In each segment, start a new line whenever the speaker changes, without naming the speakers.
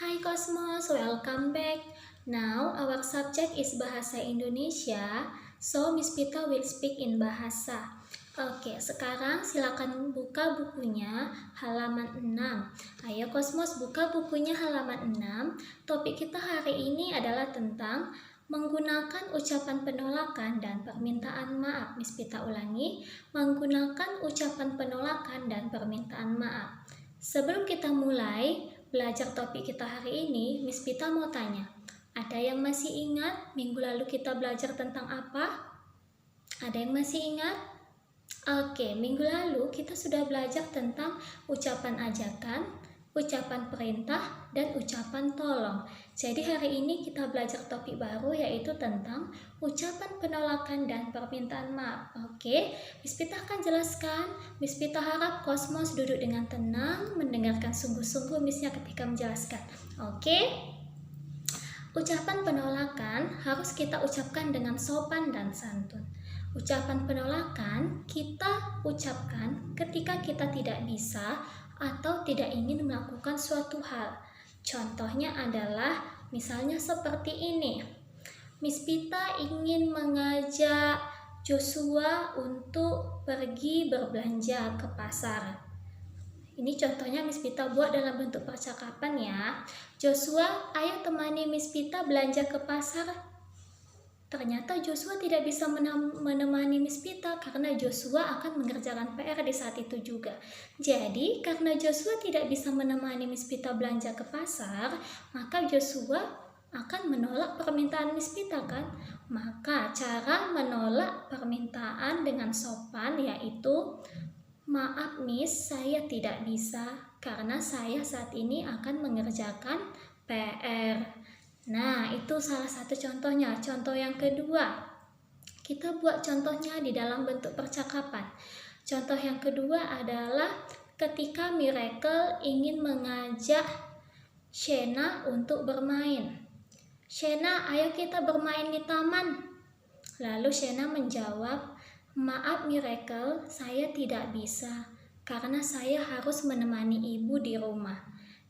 Hai Cosmos, welcome back. Now our subject is Bahasa Indonesia, so Miss Pita will speak in bahasa. Oke, sekarang silakan buka bukunya halaman 6. Ayo Cosmos buka bukunya halaman 6. Topik kita hari ini adalah tentang menggunakan ucapan penolakan dan permintaan maaf. Miss Pita ulangi, menggunakan ucapan penolakan dan permintaan maaf. Sebelum kita mulai belajar topik kita hari ini, Miss Pita mau tanya, ada yang masih ingat minggu lalu kita belajar tentang apa? Ada yang masih ingat? Oke, minggu lalu kita sudah belajar tentang ucapan ajakan, ucapan perintah, dan ucapan tolong. Jadi hari ini kita belajar topik baru yaitu tentang ucapan penolakan dan permintaan maaf. Oke, Miss Pita akan jelaskan. Miss Pita harap Cosmos duduk dengan tenang, mendengarkan sungguh-sungguh Missnya ketika menjelaskan. Oke? Ucapan penolakan harus kita ucapkan dengan sopan dan santun. Ucapan penolakan kita ucapkan ketika kita tidak bisa atau tidak ingin melakukan suatu hal. Contohnya adalah misalnya seperti ini. Miss Pita ingin mengajak Joshua untuk pergi berbelanja ke pasar. Ini contohnya Miss Pita buat dalam bentuk percakapan ya. Joshua, ayo temani Miss Pita belanja ke pasar. Ternyata Joshua tidak bisa menemani Miss Pita karena Joshua akan mengerjakan PR di saat itu juga. Jadi, karena Joshua tidak bisa menemani Miss Pita belanja ke pasar, maka Joshua akan menolak permintaan Miss Pita kan? Maka cara menolak permintaan dengan sopan yaitu, maaf Miss, saya tidak bisa karena saya saat ini akan mengerjakan PR. Nah, itu salah satu contohnya. Contoh yang kedua, kita buat contohnya di dalam bentuk percakapan. Contoh yang kedua adalah ketika Miracle ingin mengajak Shena untuk bermain. Shena, ayo kita bermain di taman. Lalu Shena menjawab, maaf Miracle, saya tidak bisa karena saya harus menemani ibu di rumah.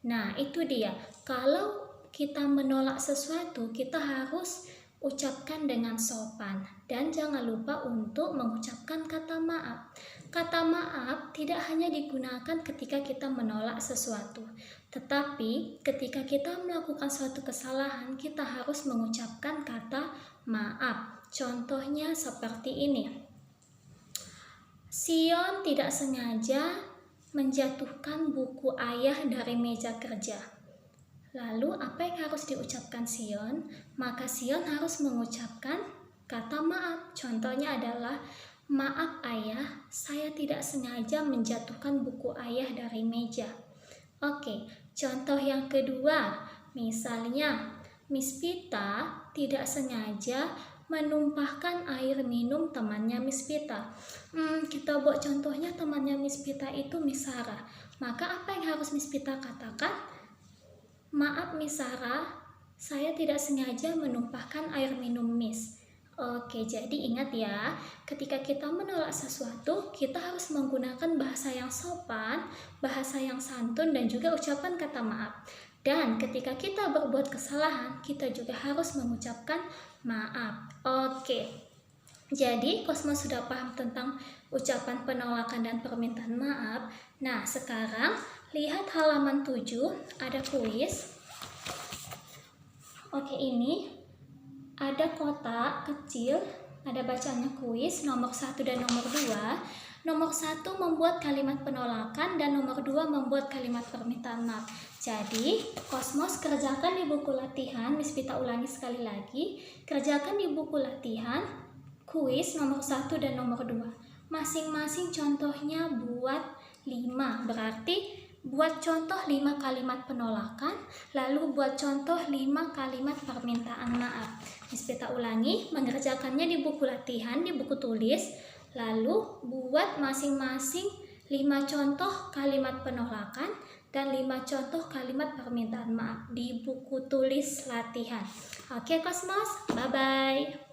Nah, itu dia. Kalau kita menolak sesuatu, kita harus ucapkan dengan sopan. Dan jangan lupa untuk mengucapkan kata maaf. Kata maaf tidak hanya digunakan ketika kita menolak sesuatu, tetapi ketika kita melakukan suatu kesalahan, kita harus mengucapkan kata maaf. Contohnya seperti ini. Sion tidak sengaja menjatuhkan buku ayah dari meja kerja. Lalu apa yang harus diucapkan Sion? Maka Sion harus mengucapkan kata maaf. Contohnya adalah, maaf ayah, saya tidak sengaja menjatuhkan buku ayah dari meja. Oke, contoh yang kedua, misalnya Miss Pita tidak sengaja menumpahkan air minum temannya Miss Pita. Kita buat contohnya temannya Miss Pita itu Miss Sarah. Maka apa yang harus Miss Pita katakan? Maaf Miss Sarah, saya tidak sengaja menumpahkan air minum Miss. Oke, jadi ingat ya, ketika kita menolak sesuatu, kita harus menggunakan bahasa yang sopan, bahasa yang santun, dan juga ucapan kata maaf. Dan ketika kita berbuat kesalahan, kita juga harus mengucapkan maaf. Oke, jadi Cosmos sudah paham tentang ucapan penolakan dan permintaan maaf. Nah, sekarang lihat halaman 7, ada kuis. Oke, ini ada kotak kecil, ada bacanya kuis, nomor 1 dan nomor 2. Nomor 1 membuat kalimat penolakan dan nomor 2 membuat kalimat permintaan maaf. Jadi, Cosmos kerjakan di buku latihan, Miss Pita ulangi sekali lagi, kerjakan di buku latihan kuis nomor 1 dan nomor 2. Masing-masing contohnya buat 5, berarti buat contoh 5 kalimat penolakan, lalu buat contoh 5 kalimat permintaan maaf. Miss Pita ulangi, mengerjakannya di buku latihan, di buku tulis, lalu buat masing-masing 5 contoh kalimat penolakan dan 5 contoh kalimat permintaan maaf di buku tulis latihan. Oke Cosmos, bye-bye.